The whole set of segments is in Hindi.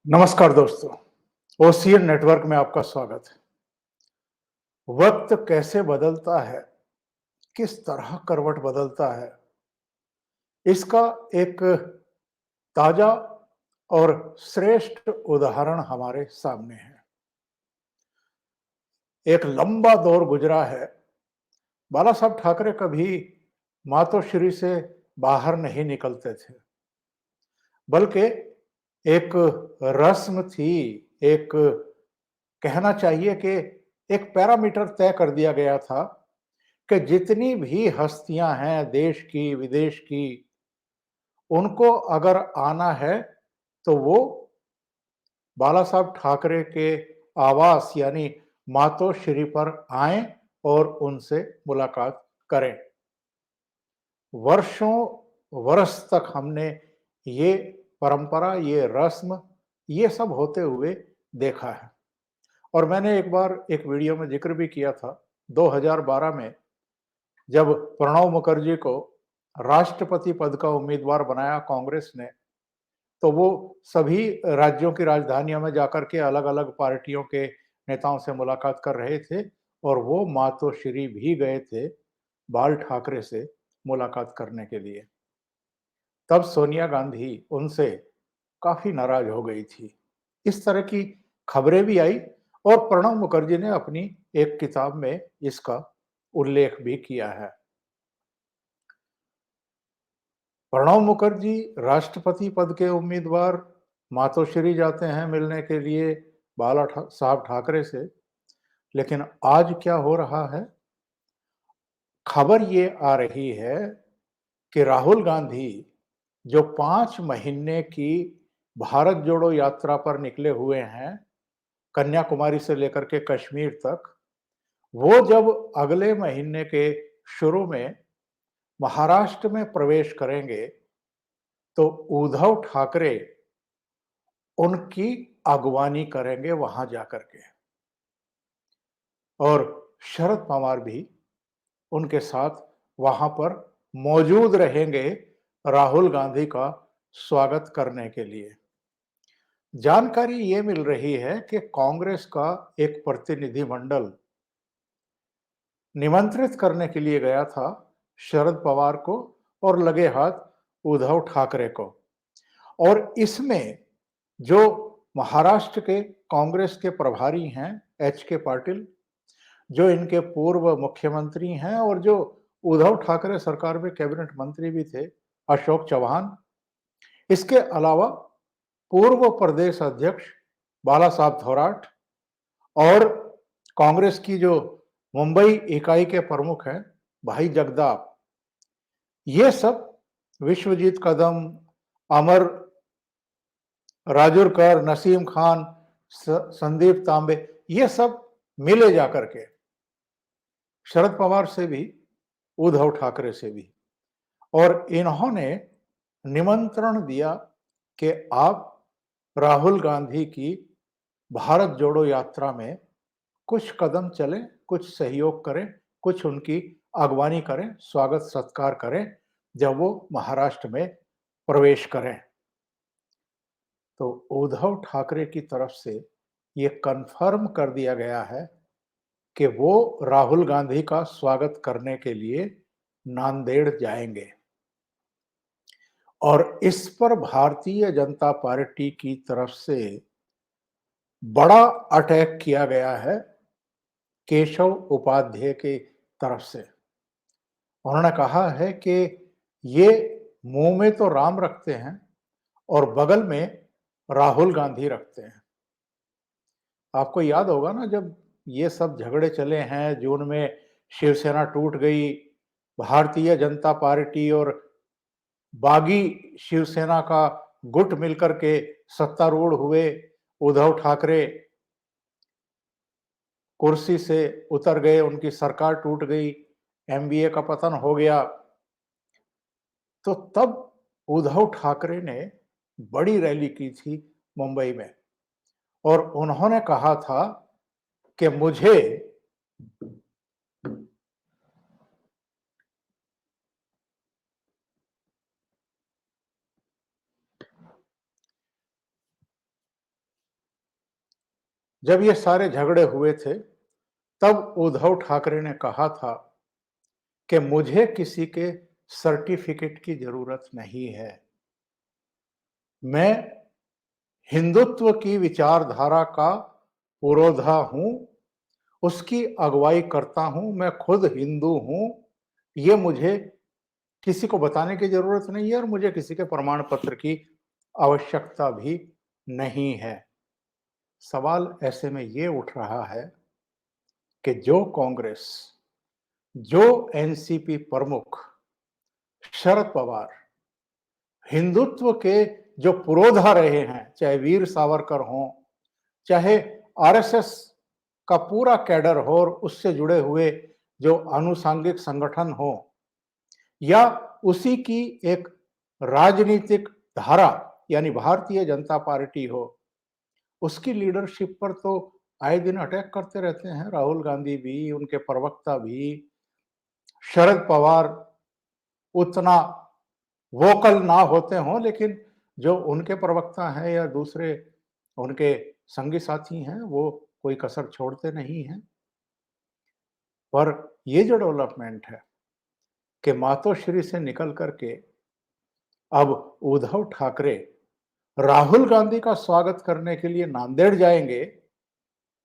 नमस्कार दोस्तों, ओशियन नेटवर्क में आपका स्वागत है। वक्त कैसे बदलता है, किस तरह करवट बदलता है, इसका एक ताजा और श्रेष्ठ उदाहरण हमारे सामने है। एक लंबा दौर गुजरा है। बाला साहब ठाकरे कभी मातोश्री से बाहर नहीं निकलते थे, बल्कि एक रस्म थी, एक कहना चाहिए कि एक पैरामीटर तय कर दिया गया था कि जितनी भी हस्तियां हैं देश की विदेश की, उनको अगर आना है तो वो बाला साहब ठाकरे के आवास यानी मातोश्री पर आएं और उनसे मुलाकात करें। वर्षों वर्ष तक हमने ये परंपरा, ये रस्म, ये सब होते हुए देखा है। और मैंने एक बार एक वीडियो में जिक्र भी किया था, 2012 में जब प्रणब मुखर्जी को राष्ट्रपति पद का उम्मीदवार बनाया कांग्रेस ने, तो वो सभी राज्यों की राजधानियों में जाकर के अलग अलग पार्टियों के नेताओं से मुलाकात कर रहे थे, और वो मातोश्री भी गए थे बाल ठाकरे से मुलाकात करने के लिए। तब सोनिया गांधी उनसे काफी नाराज हो गई थी। इस तरह की खबरें भी आई, और प्रणब मुखर्जी ने अपनी एक किताब में इसका उल्लेख भी किया है। प्रणब मुखर्जी राष्ट्रपति पद के उम्मीदवार मातोश्री जाते हैं मिलने के लिए साहब ठाकरे से। लेकिन आज क्या हो रहा है? खबर ये आ रही है कि राहुल गांधी, जो 5 महीने की भारत जोड़ो यात्रा पर निकले हुए हैं, कन्याकुमारी से लेकर के कश्मीर तक, वो जब अगले महीने के शुरू में महाराष्ट्र में प्रवेश करेंगे, तो उद्धव ठाकरे उनकी अगवानी करेंगे वहां जाकर के, और शरद पवार भी उनके साथ वहां पर मौजूद रहेंगे राहुल गांधी का स्वागत करने के लिए। जानकारी ये मिल रही है कि कांग्रेस का एक प्रतिनिधिमंडल निमंत्रित करने के लिए गया था शरद पवार को और लगे हाथ उद्धव ठाकरे को। और इसमें जो महाराष्ट्र के कांग्रेस के प्रभारी हैं एच के पाटिल, जो इनके पूर्व मुख्यमंत्री हैं और जो उद्धव ठाकरे सरकार में कैबिनेट मंत्री भी थे, अशोक चौहान, इसके अलावा पूर्व प्रदेश अध्यक्ष बाला साहब थोराट, और कांग्रेस की जो मुंबई इकाई के प्रमुख हैं भाई जगदाप, ये सब विश्वजीत कदम, अमर राजुरकर, नसीम खान, संदीप तांबे, ये सब मिले जाकर के शरद पवार से भी, उद्धव ठाकरे से भी, और इन्होंने निमंत्रण दिया कि आप राहुल गांधी की भारत जोड़ो यात्रा में कुछ कदम चलें, कुछ सहयोग करें, कुछ उनकी अगवानी करें, स्वागत सत्कार करें जब वो महाराष्ट्र में प्रवेश करें। तो उद्धव ठाकरे की तरफ से ये कन्फर्म कर दिया गया है कि वो राहुल गांधी का स्वागत करने के लिए नांदेड़ जाएंगे। और इस पर भारतीय जनता पार्टी की तरफ से बड़ा अटैक किया गया है केशव उपाध्याय की तरफ से। उन्होंने कहा है कि ये मुंह में तो राम रखते हैं और बगल में राहुल गांधी रखते हैं। आपको याद होगा ना, जब ये सब झगड़े चले हैं, जून में शिवसेना टूट गई, भारतीय जनता पार्टी और बागी शिवसेना का गुट मिलकर के सत्तारूढ़ हुए, उद्धव ठाकरे कुर्सी से उतर गए, उनकी सरकार टूट गई, एमवीए का पतन हो गया। तो तब उद्धव ठाकरे ने बड़ी रैली की थी मुंबई में, और उन्होंने कहा था कि मुझे जब ये सारे झगड़े हुए थे, तब उद्धव ठाकरे ने कहा था कि मुझे किसी के सर्टिफिकेट की जरूरत नहीं है। मैं हिंदुत्व की विचारधारा का पुरोधा हूं, उसकी अगुवाई करता हूं, मैं खुद हिंदू हूं। ये मुझे किसी को बताने की जरूरत नहीं है और मुझे किसी के प्रमाण पत्र की आवश्यकता भी नहीं है। सवाल ऐसे में ये उठ रहा है कि जो कांग्रेस, जो एनसीपी प्रमुख शरद पवार हिंदुत्व के जो पुरोधा रहे हैं, चाहे वीर सावरकर हों, चाहे आरएसएस का पूरा कैडर हो और उससे जुड़े हुए जो आनुषंगिक संगठन हो, या उसी की एक राजनीतिक धारा यानी भारतीय जनता पार्टी हो, उसकी लीडरशिप पर तो आए दिन अटैक करते रहते हैं। राहुल गांधी भी, उनके प्रवक्ता भी, शरद पवार उतना वोकल ना होते हों, लेकिन जो उनके प्रवक्ता हैं या दूसरे उनके संगी साथी हैं, वो कोई कसर छोड़ते नहीं हैं। पर ये जो डेवलपमेंट है कि मातोश्री से निकल करके अब उद्धव ठाकरे राहुल गांधी का स्वागत करने के लिए नांदेड़ जाएंगे,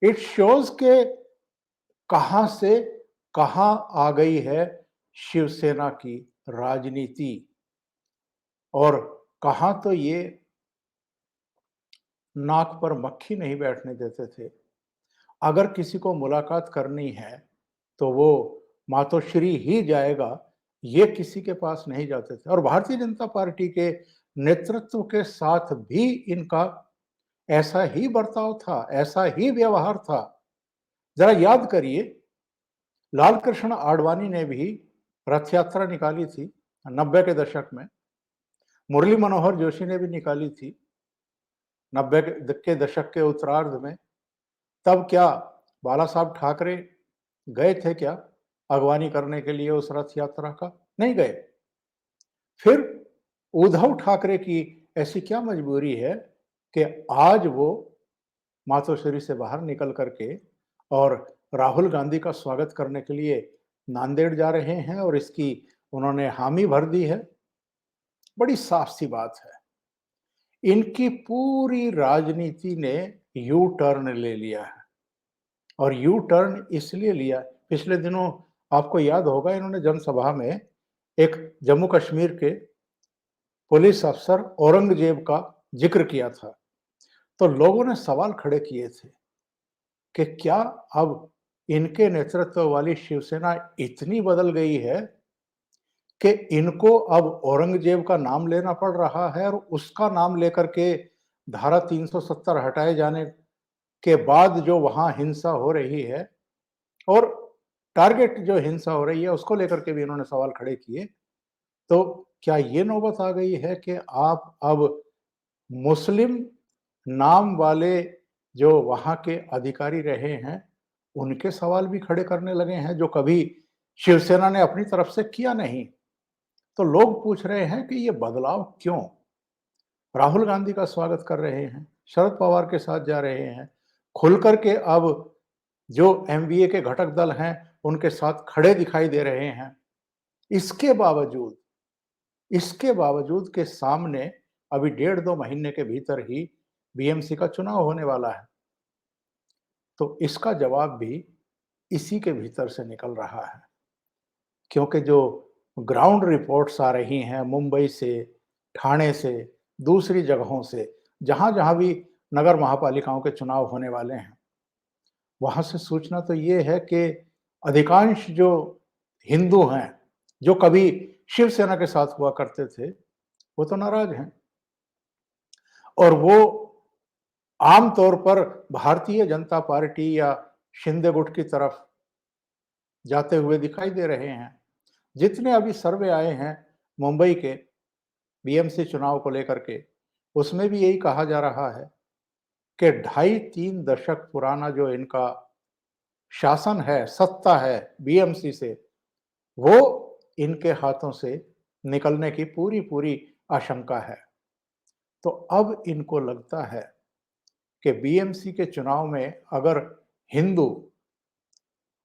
इट शोज के कहां से कहां आ गई है शिवसेना की राजनीति, और कहां तो ये नाक पर मक्खी नहीं बैठने देते थे। अगर किसी को मुलाकात करनी है तो वो मातोश्री ही जाएगा, ये किसी के पास नहीं जाते थे। और भारतीय जनता पार्टी के नेतृत्व के साथ भी इनका ऐसा ही बर्ताव था, ऐसा ही व्यवहार था। जरा याद करिए, लाल कृष्ण आडवाणी ने भी रथ यात्रा निकाली थी 90 के दशक में, मुरली मनोहर जोशी ने भी निकाली थी 90 के दशक के उत्तरार्ध में। तब क्या बाला साहब ठाकरे गए थे क्या अगवानी करने के लिए उस रथ यात्रा का? नहीं गए। फिर उद्धव ठाकरे की ऐसी क्या मजबूरी है कि आज वो मातोश्री से बाहर निकल करके और राहुल गांधी का स्वागत करने के लिए नांदेड़ जा रहे हैं और इसकी उन्होंने हामी भर दी है? बड़ी साफ सी बात है, इनकी पूरी राजनीति ने यू टर्न ले लिया है। और यू टर्न इसलिए लिया, पिछले दिनों आपको याद होगा इन्होंने जनसभा में एक जम्मू कश्मीर के पुलिस अफसर औरंगजेब का जिक्र किया था। तो लोगों ने सवाल खड़े किए थे कि क्या अब इनके नेतृत्व वाली शिवसेना इतनी बदल गई है कि इनको अब औरंगजेब का नाम लेना पड़ रहा है, और उसका नाम लेकर के धारा 370 हटाए जाने के बाद जो वहां हिंसा हो रही है, और टारगेट जो हिंसा हो रही है उसको लेकर के भी इन्होंने सवाल खड़े किए। तो क्या ये नौबत आ गई है कि आप अब मुस्लिम नाम वाले जो वहां के अधिकारी रहे हैं, उनके सवाल भी खड़े करने लगे हैं, जो कभी शिवसेना ने अपनी तरफ से किया नहीं? तो लोग पूछ रहे हैं कि ये बदलाव क्यों? राहुल गांधी का स्वागत कर रहे हैं, शरद पवार के साथ जा रहे हैं, खुल करके अब जो एमवीए के घटक दल हैं उनके साथ खड़े दिखाई दे रहे हैं। इसके बावजूद इसके बावजूद के सामने अभी 1.5-2 महीने के भीतर ही बीएमसी का चुनाव होने वाला है। तो इसका जवाब भी इसी के भीतर से निकल रहा है, क्योंकि जो ग्राउंड रिपोर्ट्स आ रही हैं मुंबई से, ठाणे से, दूसरी जगहों से, जहां-जहां भी नगर महापालिकाओं के चुनाव होने वाले हैं, वहां से सूचना तो ये है कि अधिकांश जो हिंदू हैं, जो कभी शिवसेना के साथ हुआ करते थे, वो तो नाराज हैं। और वो आम तौर पर भारतीय जनता पार्टी या शिंदे गुट की तरफ जाते हुए दिखाई दे रहे हैं। जितने अभी सर्वे आए हैं मुंबई के बीएमसी चुनाव को लेकर के, उसमें भी यही कहा जा रहा है कि 2.5-3 दशक पुराना जो इनका शासन है, सत्ता है बीएमसी से, वो इनके हाथों से निकलने की पूरी पूरी आशंका है। तो अब इनको लगता है कि बीएमसी के चुनाव में अगर हिंदू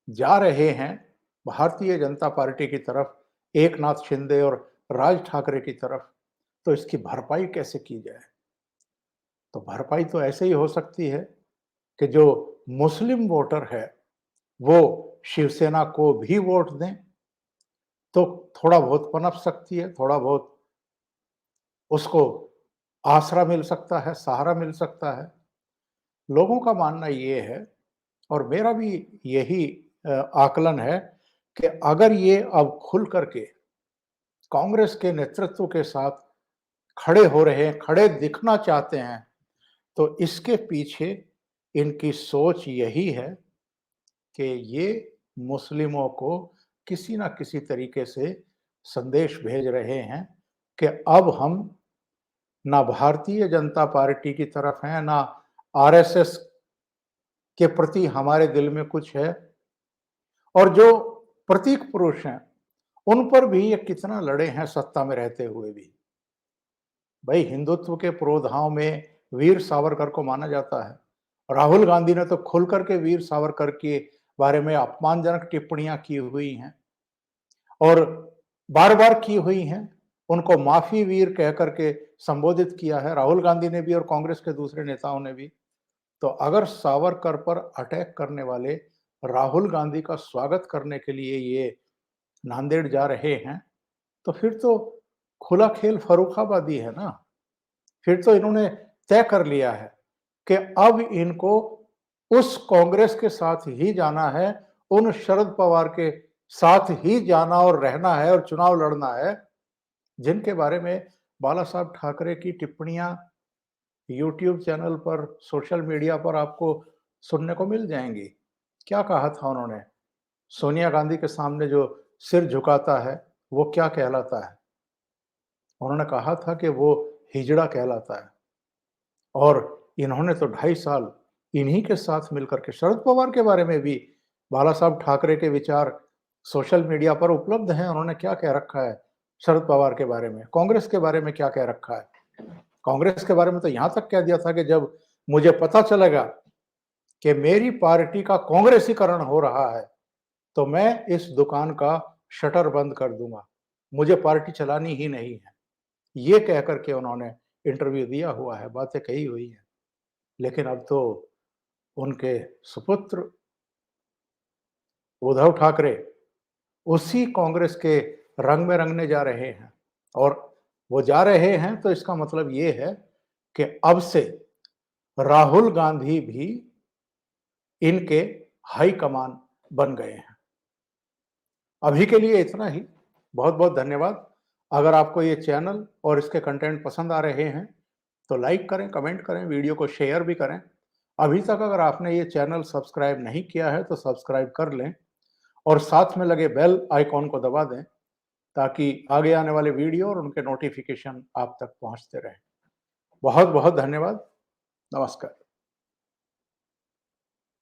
जा रहे हैं भारतीय जनता पार्टी की तरफ, एकनाथ शिंदे और राज ठाकरे की तरफ, तो इसकी भरपाई कैसे की जाए? तो भरपाई तो ऐसे ही हो सकती है कि जो मुस्लिम वोटर है, वो शिवसेना को भी वोट दें, तो थोड़ा बहुत पनप सकती है, थोड़ा बहुत उसको आसरा मिल सकता है, सहारा मिल सकता है। लोगों का मानना ये है और मेरा भी यही आकलन है कि अगर ये अब खुल करके कांग्रेस के नेतृत्व के साथ खड़े हो रहे हैं, खड़े दिखना चाहते हैं, तो इसके पीछे इनकी सोच यही है कि ये मुस्लिमों को किसी ना किसी तरीके से संदेश भेज रहे हैं कि अब हम ना भारतीय जनता पार्टी की तरफ हैं, ना आरएसएस के प्रति हमारे दिल में कुछ है, और जो प्रतीक पुरुष हैं, उन पर भी ये कितना लड़े हैं सत्ता में रहते हुए भी। भाई हिंदुत्व के पुरोधाओं में वीर सावरकर को माना जाता है। राहुल गांधी ने तो खुल करके वीर सावरकर के बारे में अपमानजनक टिप्पणियां की हुई हैं और बार-बार की हुई हैं। उनको माफी वीर कह करके संबोधित किया है राहुल गांधी ने भी और कांग्रेस के दूसरे नेताओं ने भी। तो अगर सावरकर पर अटैक करने वाले राहुल गांधी का स्वागत करने के लिए ये नांदेड़ जा रहे हैं, तो फिर तो खुला खेल फर्रुखाबादी है ना। फिर तो इन्होंने तय कर लिया है कि अब इनको उस कांग्रेस के साथ ही जाना है, उन शरद पवार के साथ ही जाना और रहना है और चुनाव लड़ना है, जिनके बारे में बाला साहब ठाकरे की टिप्पणियां यूट्यूब चैनल पर, सोशल मीडिया पर आपको सुनने को मिल जाएंगी। क्या कहा था उन्होंने? सोनिया गांधी के सामने जो सिर झुकाता है, वो क्या कहलाता है? उन्होंने कहा था कि वो हिजड़ा कहलाता है। और इन्होंने तो 2.5 साल इन्हीं के साथ मिलकर के शरद पवार के बारे में भी बाला साहब ठाकरे के विचार सोशल मीडिया पर उपलब्ध हैं। उन्होंने क्या कह रखा है शरद पवार के बारे में, कांग्रेस के बारे में क्या कह रखा है? कांग्रेस के बारे में तो यहां तक कह दिया था कि जब मुझे पता चलेगा कि मेरी पार्टी का कांग्रेसीकरण हो रहा है, तो मैं इस दुकान का शटर बंद कर दूंगा, मुझे पार्टी चलानी ही नहीं है। ये कह करके उन्होंने इंटरव्यू दिया हुआ है, बातें कही हुई हैं। लेकिन अब तो उनके सुपुत्र उद्धव ठाकरे उसी कांग्रेस के रंग में रंगने जा रहे हैं और वो जा रहे हैं तो इसका मतलब ये है कि अब से राहुल गांधी भी इनके हाई कमान बन गए हैं। अभी के लिए इतना ही। बहुत बहुत धन्यवाद। अगर आपको ये चैनल और इसके कंटेंट पसंद आ रहे हैं तो लाइक करें, कमेंट करें, वीडियो को शेयर भी करें। अभी तक अगर आपने ये चैनल सब्सक्राइब नहीं किया है तो सब्सक्राइब कर लें और साथ में लगे बेल आइकॉन को दबा दें ताकि आगे आने वाले वीडियो और उनके नोटिफिकेशन आप तक पहुंचते रहें। बहुत बहुत धन्यवाद। नमस्कार।